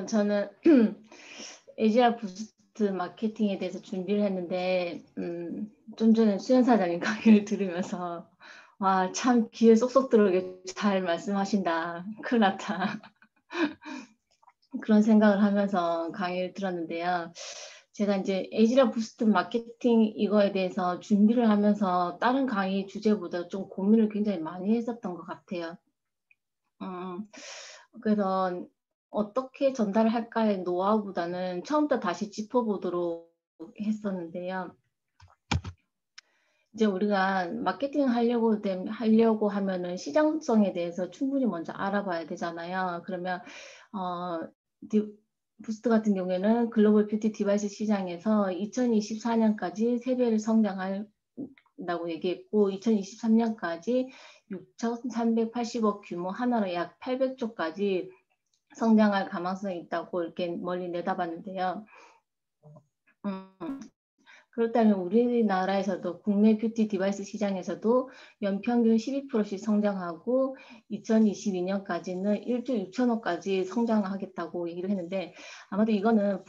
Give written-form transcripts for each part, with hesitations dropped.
저는 에지라 부스트 마케팅에 대해서 준비를 했는데, 좀 전에 수연 사장님 강의를 들으면서, 와, 참 귀에 쏙쏙 들어오게 잘 말씀하신다. 큰일 났다. 그런 생각을 하면서 강의를 들었는데요. 제가 이제 에지라 부스트 마케팅 이거에 대해서 준비를 하면서 다른 강의 주제보다 좀 고민을 굉장히 많이 했었던 것 같아요. 음, 그래서 어떻게 전달을 할까의 노하우보다는 처음부터 다시 짚어보도록 했었는데요. 이제 우리가 마케팅 하려고 하면은 시장성에 대해서 충분히 먼저 알아봐야 되잖아요. 그러면 어, 디, 부스트 같은 경우에는 글로벌 뷰티 디바이스 시장에서 2024년까지 3배를 성장한다고 얘기했고 2023년까지 6,380억 규모 하나로 약 800조까지 성장할 가망성이 있다고 이렇게 멀리 내다봤는데요. 음, 그렇다면 우리나라에서도 국내 뷰티 디바이스 시장에서도 연평균 12%씩 성장하고 2022년까지는 1조 6천억까지 성장하겠다고 얘기를 했는데 아마도 이거는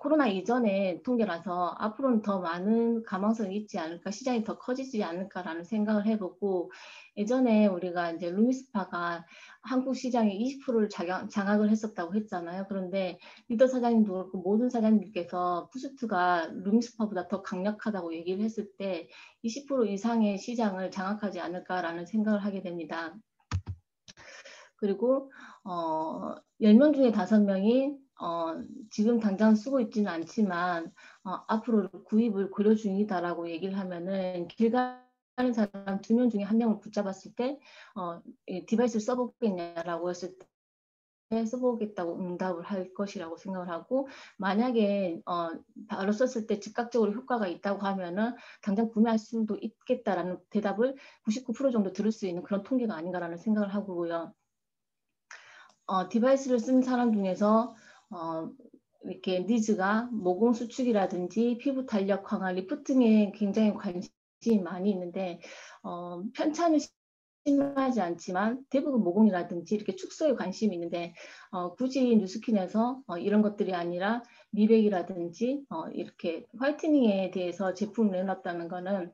코로나 이전의 통계라서 앞으로는 더 많은 가망성이 있지 않을까, 시장이 더 커지지 않을까라는 생각을 해보고 예전에 우리가 이제 루미스파가 한국 시장의 20%를 장악을 했었다고 했잖아요. 그런데 리더 사장님도 그렇고 모든 사장님께서 푸스트가 룸스파보다 더 강력하다고 얘기를 했을 때 20% 이상의 시장을 장악하지 않을까라는 생각을 하게 됩니다. 그리고 10명 중에 5명이 지금 당장 쓰고 있지는 않지만 앞으로 구입을 고려 중이다라고 얘기를 하면은 길 가는 사람 2명 중에 1명을 붙잡았을 때 디바이스를 써보겠냐라고 했을 때 써보겠다고 응답을 할 것이라고 생각을 하고 만약에 바로 썼을 때 즉각적으로 효과가 있다고 하면은 당장 구매할 수도 있겠다라는 대답을 99% 정도 들을 수 있는 그런 통계가 아닌가라는 생각을 하고요. 디바이스를 쓴 사람 중에서 이렇게 니즈가 모공 수축이라든지 피부 탄력 강화, 리프팅에 굉장히 관심이 많이 있는데 편차는 심하지 않지만 대부분 모공이라든지 이렇게 축소에 관심이 있는데 굳이 뉴스킨에서 이런 것들이 아니라 미백이라든지 이렇게 화이트닝에 대해서 제품을 내놨다는 거는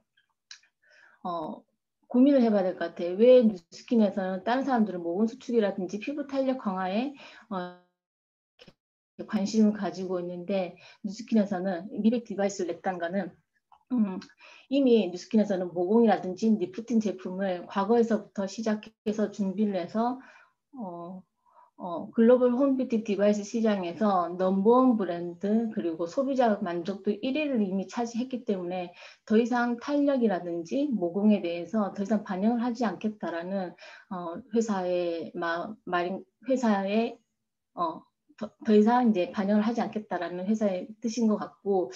고민을 해봐야 될 것 같아요. 왜 뉴스킨에서는 다른 사람들은 모공 수축이라든지 피부 탄력 강화에 관심을 가지고 있는데 뉴스킨에서는 미백 디바이스를 냈다는 거는 이미 뉴스킨에서는 모공이라든지 리프팅 제품을 과거에서부터 시작해서 준비를 해서 글로벌 홈뷰티 디바이스 시장에서 넘버원 브랜드 그리고 소비자 만족도 1위를 이미 차지했기 때문에 더 이상 탄력이라든지 모공에 대해서 더 이상 반영을 하지 않겠다라는 회사의 회사의 더 이상 이제 반영을 하지 않겠다라는 회사의 뜻인 것 같고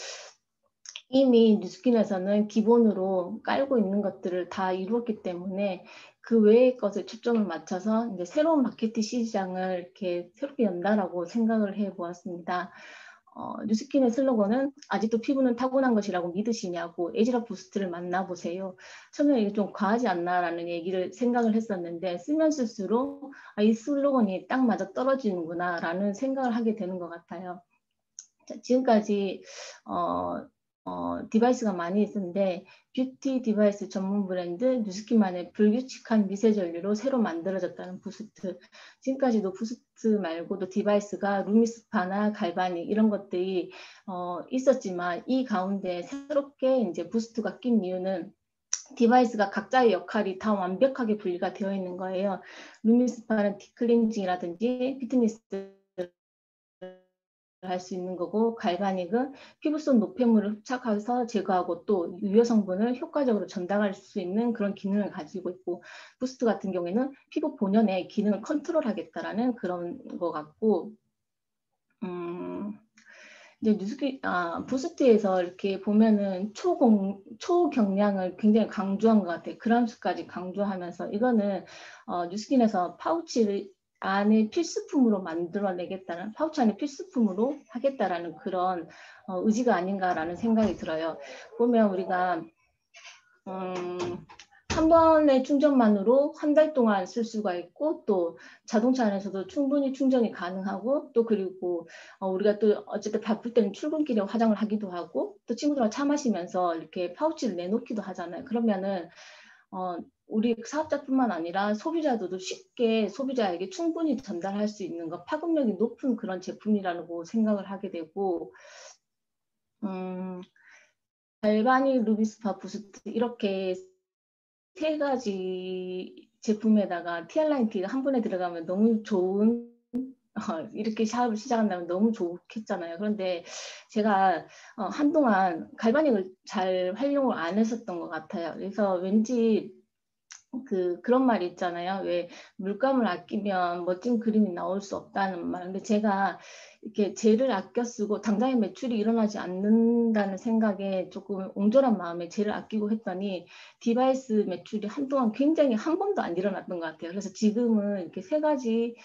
이미 뉴스킨에서는 기본으로 깔고 있는 것들을 다 이루었기 때문에 그 외의 것을 초점을 맞춰서 이제 새로운 마케팅 시장을 이렇게 새롭게 연다라고 생각을 해 보았습니다. 뉴스킨의 슬로건은 아직도 피부는 타고난 것이라고 믿으시냐고 에지라 부스트를 만나보세요. 처음에 이게 좀 과하지 않나라는 얘기를 생각을 했었는데 쓰면 쓸수록 이 슬로건이 딱 맞아 떨어지는구나라는 생각을 하게 되는 것 같아요. 자, 지금까지 디바이스가 많이 있었는데 뷰티 디바이스 전문 브랜드 뉴스킨만의 불규칙한 미세 전류로 새로 만들어졌다는 부스트. 지금까지도 부스트 말고도 디바이스가 루미스파나 갈바닉 이런 것들이 있었지만 이 가운데 새롭게 이제 부스트가 낀 이유는 디바이스가 각자의 역할이 다 완벽하게 분리가 되어 있는 거예요. 루미스파는 딥클렌징이라든지 피트니스 할 수 있는 거고 갈바닉은 피부속 노폐물을 흡착해서 제거하고 또 유효 성분을 효과적으로 전달할 수 있는 그런 기능을 가지고 있고 부스트 같은 경우에는 피부 본연의 기능을 컨트롤하겠다라는 그런 거 같고 이제 부스트에서 이렇게 보면은 초경량을 굉장히 강조한 것 같아요. 그람수까지 강조하면서 이거는 뉴스킨에서 파우치를 안에 필수품으로 만들어내겠다는 파우치 안에 필수품으로 하겠다라는 그런 의지가 아닌가라는 생각이 들어요. 보면 우리가 한 번의 충전만으로 한 달 동안 쓸 수가 있고, 또 자동차 안에서도 충분히 충전이 가능하고, 또 그리고 우리가 또 어쨌든 바쁠 때는 출근길에 화장을 하기도 하고, 또 친구들과 차 마시면서 이렇게 파우치를 내놓기도 하잖아요. 그러면은 우리 사업자뿐만 아니라 소비자들도 쉽게 소비자에게 충분히 전달할 수 있는 것, 파급력이 높은 그런 제품이라고 생각을 하게 되고, 갈바닉 루비스파 부스트 이렇게 세 가지 제품에다가 티알라인티가 한 번에 들어가면 너무 좋은, 이렇게 샤워를 시작한다면 너무 좋겠잖아요. 그런데 제가 한동안 갈바닉을 잘 활용을 안 했었던 것 같아요. 그래서 왠지 그런 말이 있잖아요. 왜 물감을 아끼면 멋진 그림이 나올 수 없다는 말. 근데 제가 이렇게 젤을 아껴 쓰고 당장의 매출이 일어나지 않는다는 생각에 조금 옹졸한 마음에 젤을 아끼고 했더니 디바이스 매출이 한동안 굉장히 한 번도 안 일어났던 것 같아요. 그래서 지금은 이렇게 세 가지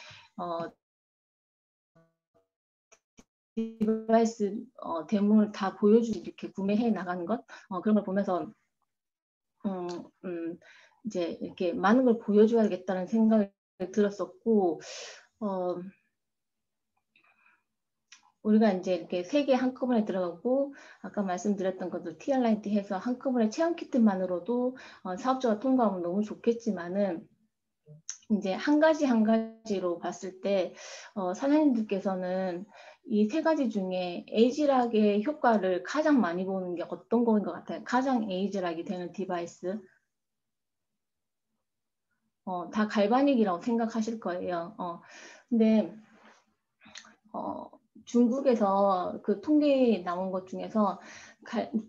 디바이스 데모를 다 보여주고 이렇게 구매해 나가는 것, 그런 걸 보면서 이제 이렇게 많은 걸 보여줘야겠다는 생각이 들었었고, 우리가 이제 이렇게 세 개 한꺼번에 들어가고, 아까 말씀드렸던 것도 티알라인티 해서 한꺼번에 체험 키트만으로도 사업자가 통과하면 너무 좋겠지만은, 이제 한 가지 한 가지로 봤을 때 사장님들께서는 이 세 가지 중에 에이지락의 효과를 가장 많이 보는 게 어떤 거인 것 같아요? 가장 에이지락이 되는 디바이스? 다 갈바닉이라고 생각하실 거예요. 근데 중국에서 그 통계에 나온 것 중에서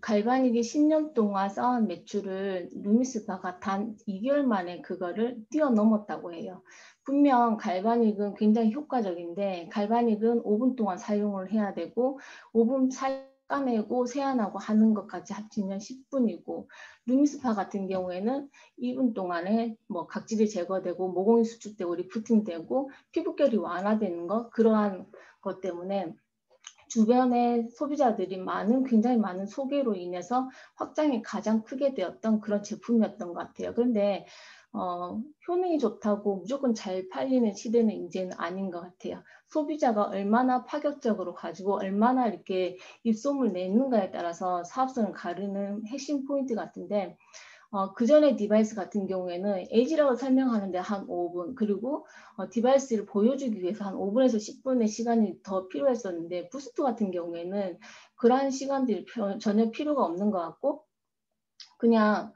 갈바닉이 10년 동안 쌓은 매출을 루미스파가 단 2개월 만에 그거를 뛰어넘었다고 해요. 분명 갈바닉은 굉장히 효과적인데 갈바닉은 5분 동안 사용을 해야 되고 5분 까매고 세안하고 하는 것까지 합치면 10분이고 루미스파 같은 경우에는 2분 동안에 뭐 각질이 제거되고 모공이 수축되고 리프팅되고 피부결이 완화되는 것, 그러한 것 때문에 주변의 소비자들이 굉장히 많은 소개로 인해서 확장이 가장 크게 되었던 그런 제품이었던 것 같아요. 그런데 효능이 좋다고 무조건 잘 팔리는 시대는 이제는 아닌 것 같아요. 소비자가 얼마나 파격적으로 가지고 얼마나 이렇게 입소문을 내는가에 따라서 사업성을 가르는 핵심 포인트 같은데, 그 전에 디바이스 같은 경우에는 에이지라고 설명하는데 한 5분, 그리고 디바이스를 보여주기 위해서 한 5분에서 10분의 시간이 더 필요했었는데, 부스트 같은 경우에는 그러한 시간들이 전혀 필요가 없는 것 같고, 그냥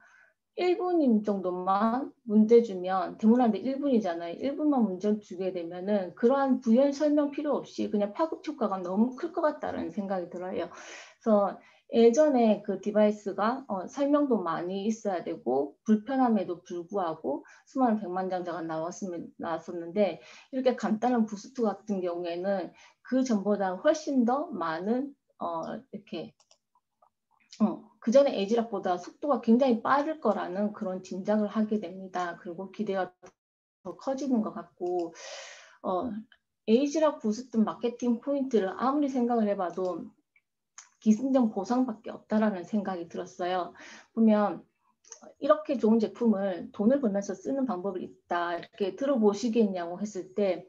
1분 정도만 문제 주면, 데모하는데 1분이잖아요. 1분만 문제 주게 되면은 그러한 부연 설명 필요 없이 그냥 파급 효과가 너무 클 것 같다는 생각이 들어요. 그래서 예전에 그 디바이스가 설명도 많이 있어야 되고 불편함에도 불구하고 수많은 백만장자가 나왔었는데, 이렇게 간단한 부스트 같은 경우에는 그 전보다 훨씬 더 많은 이렇게 그 전에 에이지락보다 속도가 굉장히 빠를 거라는 그런 짐작을 하게 됩니다. 그리고 기대가 더 커지는 것 같고, 에이지락 부스트 마케팅 포인트를 아무리 생각을 해봐도 기승전 보상밖에 없다라는 생각이 들었어요. 보면 이렇게 좋은 제품을 돈을 벌면서 쓰는 방법이 있다, 이렇게 들어보시겠냐고 했을 때,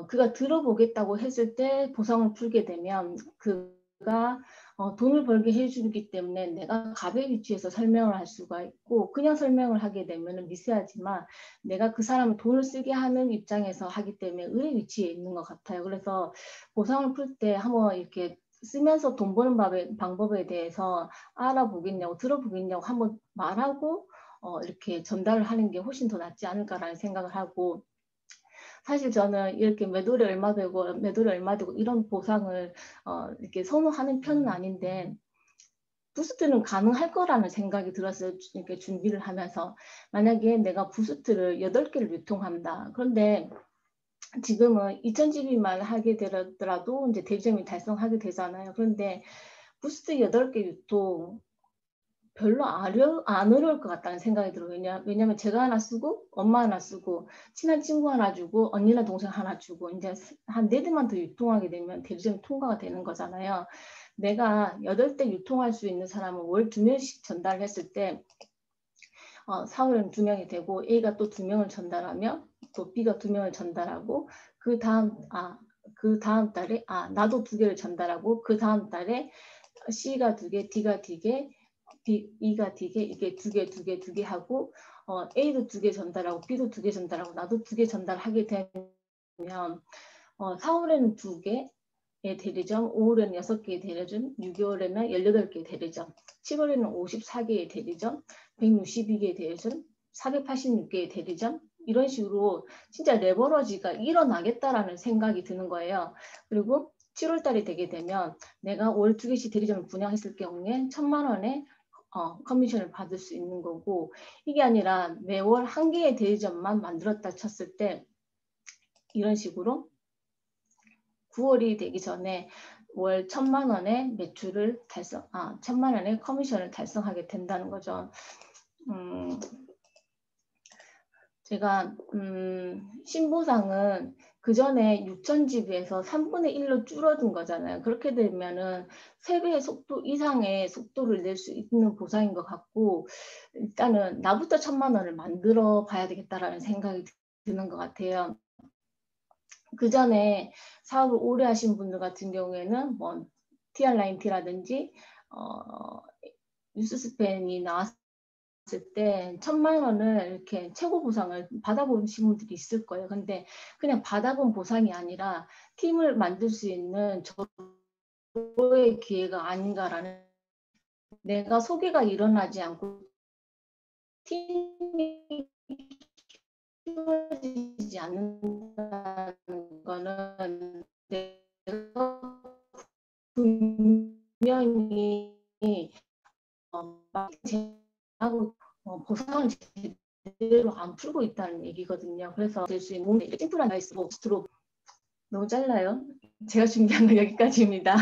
그가 들어보겠다고 했을 때 보상을 풀게 되면 그가 돈을 벌게 해주기 때문에 내가 갑의 위치에서 설명을 할 수가 있고, 그냥 설명을 하게 되면 미세하지만 내가 그 사람을 돈을 쓰게 하는 입장에서 하기 때문에 의의 위치에 있는 것 같아요. 그래서 보상을 풀 때 한번 이렇게 쓰면서 돈 버는 방법에 대해서 알아보겠냐고 들어보겠냐고 한번 말하고 이렇게 전달을 하는 게 훨씬 더 낫지 않을까라는 생각을 하고, 사실 저는 이렇게 매도리 얼마 되고 매도리 얼마 되고 이런 보상을 이렇게 선호하는 편은 아닌데, 부스트는 가능할 거라는 생각이 들었어요. 이렇게 준비를 하면서 만약에 내가 부스트를 8개를 유통한다. 그런데 지금은 2,000GB만 하게 되더라도 이제 대리점이 달성하게 되잖아요. 그런데 부스트 8개 유통 별로 안 어려울 것 같다는 생각이 들어요. 왜냐면 제가 하나 쓰고 엄마 하나 쓰고 친한 친구 하나 주고 언니나 동생 하나 주고 이제 한 4대만 더 유통하게 되면 대리점이 통과가 되는 거잖아요. 내가 8대 유통할 수 있는 사람은 월 2명씩 전달을 했을 때 4월에는 2명이 되고 A가 또 2명을 전달하며 또 B가 2명을 전달하고 그 다음 달에 나도 2개를 전달하고 그 다음 달에 C가 2개, D가 D개, E가 D개, 이게 2개, 2개, 2개 하고 A도 2개 전달하고 B도 2개 전달하고 나도 2개 전달하게 되면 4월에는 2개의 대리점, 5월에는 6개의 대리점, 6개월에는 18개의 대리점, 7월에는 54개의 대리점, 162개의 대리점, 486개의 대리점 이런 식으로 진짜 레버러지가 일어나겠다라는 생각이 드는 거예요. 그리고 7월 달이 되게 되면 내가 월 2개씩 대리점을 분양했을 경우에 1,000만 원의 커미션을 받을 수 있는 거고 이게 아니라 매월 1개의 대리점만 만들었다 쳤을 때 이런 식으로 9월이 되기 전에 월 1,000만 원의 매출을 1,000만 원의 커미션을 달성하게 된다는 거죠. 제가 신보상은 그 전에 6,000집에서 3분의 1로 줄어든 거잖아요. 그렇게 되면은 3배의 속도 이상의 속도를 낼 수 있는 보상인 것 같고 일단은 나부터 1,000만 원을 만들어 봐야 되겠다라는 생각이 드는 것 같아요. 그 전에 사업을 오래 하신 분들 같은 경우에는 뭐 TR9T라든지 뉴스스펜이 나왔을 때 1,000만 원을 이렇게 최고 보상을 받아보신 분들이 있을 거예요. 근데 그냥 받아본 보상이 아니라 팀을 만들 수 있는 저의 기회가 아닌가라는 내가 소개가 일어나지 않고 팀이 키워지지 않는다는 거는 내가 분명히 하고 보상을 제대로 안 풀고 있다는 얘기거든요. 그래서 될 수 있는 심플한 아이스 스트로 너무 짧나요? 제가 준비한 건 여기까지입니다.